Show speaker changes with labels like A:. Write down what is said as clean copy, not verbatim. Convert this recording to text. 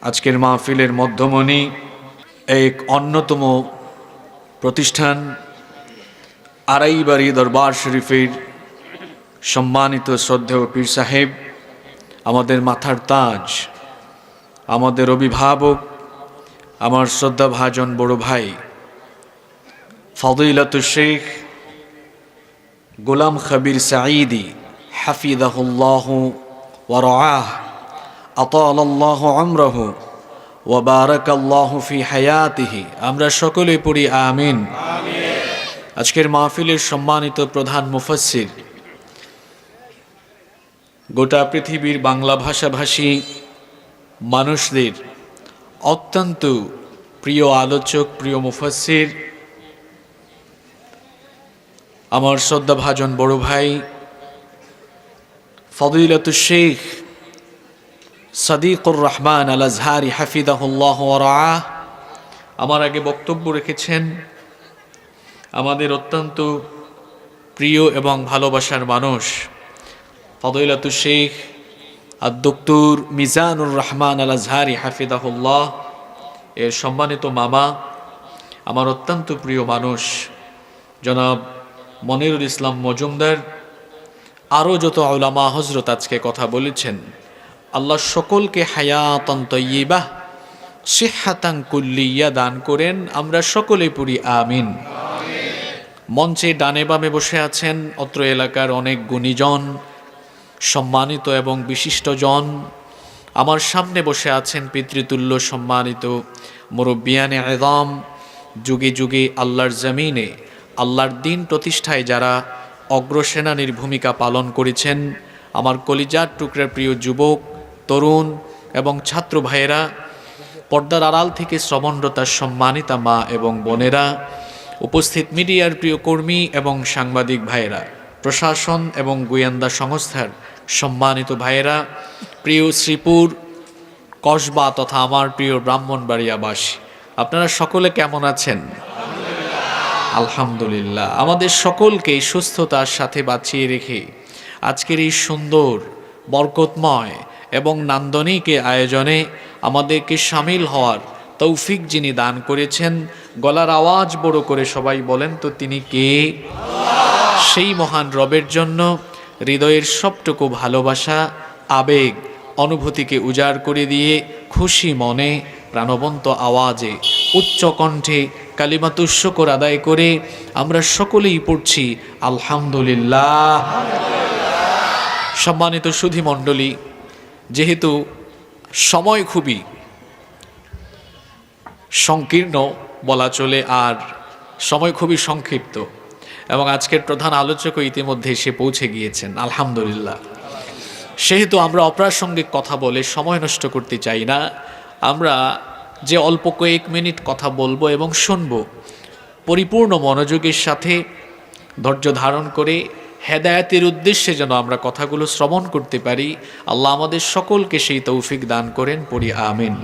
A: আজকের মাহফিলের মধ্যমণি এক অন্যতম প্রতিষ্ঠান আড়াইবাড়ি দরবার শরীফের সম্মানিত শ্রদ্ধেয় পীর সাহেব, আমাদের মাথার তাজ, আমাদের অভিভাবক, আমার শ্রদ্ধাভাজন বড় ভাই ফদিলাতুল শেখ গোলাম খবির সাঈদী হাফিজাহুল্লাহু ওয়া রাআহ আতালাল্লাহু আমরাহু ওয়া বারাকাল্লাহু ফি হায়াতিহি। আমরা সকলে পড়ি আমিন। আজকের মাহফিলের সম্মানিত প্রধান মুফাসসির, গোটা পৃথিবীর বাংলা ভাষাভাষী মানুষদের অত্যন্ত প্রিয় আলোচক, প্রিয় মুফাসসির, আমার শ্রদ্ধাভাজন বড় ভাই ফদিলাতুল শেখ সাদিকুর রহমান আল আজহারি হাফিজাহুল্লাহ ওয়া রাআহ আমার আগে বক্তব্য রেখেছেন। আমাদের অত্যন্ত প্রিয় এবং ভালোবাসার মানুষ ফদিলাতুল শেখ আদ-দক্তর মিজানুর রহমান আল আজহারি হাফিজাহুল্লাহ এর সম্মানিত মামা, আমার অত্যন্ত প্রিয় মানুষ জনাব মনিরুল ইসলাম মজুমদার, আরও যত উলামা হযরত আজকে কথা বলেছেন, আল্লাহ সকলকে হায়াতান তাইয়্যিবাহ সিহহাতান কুল্লিয়া দান করেন। আমরা সকলে পড়ি আমিন। মঞ্চে ডানে বামে বসে আছেন অত্র এলাকার অনেক গুণীজন, সম্মানিত এবং বিশিষ্টজন। আমার সামনে বসে আছেন পিতৃতুল্য সম্মানিত মুরব্বিয়ানে আযম, যুগে যুগে আল্লাহর জমিনে আল্লাহর দ্বীন প্রতিষ্ঠায় যারা অগ্রসেনানীর ভূমিকা পালন করেছেন, আমার কলিজার টুকরার প্রিয় যুবক, তরুণ এবং ছাত্র ভাইয়েরা, পর্দার আড়াল থেকে শ্রবণরতার সম্মানিতা মা এবং বোনেরা, উপস্থিত মিডিয়ার প্রিয় কর্মী এবং সাংবাদিক ভাইয়েরা, প্রশাসন এবং গোয়েন্দা সংস্থার সম্মানিত ভাইয়েরা, প্রিয় শ্রীপুর কসবা তথা আমার প্রিয় ব্রাহ্মণবাড়িয়াবাসী, আপনারা সকলে কেমন আছেন? আলহামদুলিল্লাহ। আমাদের সকলকে সুস্থতার সাথে বাঁচিয়ে রেখে আজকের এই সুন্দর, বরকতময় এবং নান্দনিক আয়োজনে আমাদেরকে শামিল হওয়ার তৌফিক যিনি দান করেছেন, গলার আওয়াজ বড় করে সবাই বলেন তো তিনি কে? সেই মহান রবের জন্য হৃদয়ের সবটুকু ভালোবাসা, আবেগ, অনুভূতিকে উজাড় করে দিয়ে খুশি মনে প্রাণবন্ত আওয়াজে উচ্চ কণ্ঠে কালিমাতুশ শুকর আদায় করে আমরা সকলেই পড়ছি আলহামদুলিল্লাহ। সম্মানিত সুধী মণ্ডলী, যেহেতু সময় খুবই সংকীর্ণ বলা চলে, আর সময় খুবই সংক্ষিপ্ত, এবং আজকের প্রধান আলোচকও ইতিমধ্যে এসে পৌঁছে গিয়েছেন আলহামদুলিল্লাহ, সেহেতু আমরা অপ্রাসঙ্গিক কথা বলে সময় নষ্ট করতে চাই না। আমরা যে অল্প কয়েক মিনিট কথা বলবো এবং শুনবো, পরিপূর্ণ মনোযোগের সাথে ধৈর্য ধারণ করে হেদায়েতের উদ্দেশ্যে যেন আমরা কথাগুলো শ্রবণ করতে পারি। আল্লাহ আমাদের সকলকে সেই তৌফিক দান করেন, পড়ি আমিন।